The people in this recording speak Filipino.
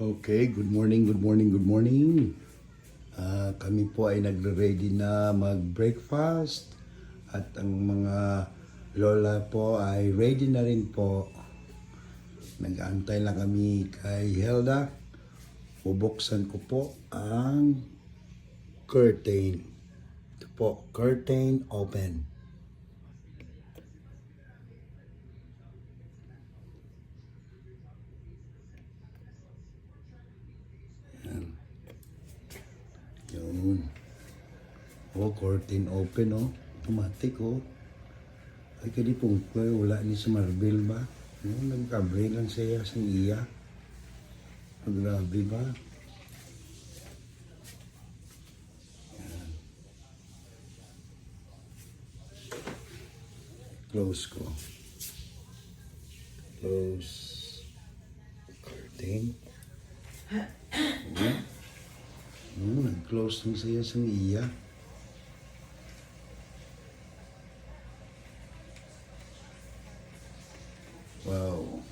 Okay, good morning, good morning, good morning. Kami po ay nagre-ready na mag-breakfast at ang mga lola po ay ready na rin po. Nag-aantay lang kami kay Helda. Bubuksan ko po ang curtain. Ito po, curtain open. Yun. Oh, curtain open, oh. Automatic, oh. Ay, kadi pong wala ni sa Marvel ba? Yung nagkabre lang siya sa iya. Grabe ba? Close ko. Close. Curtain. Nag-close lang siya sa iya. Wow.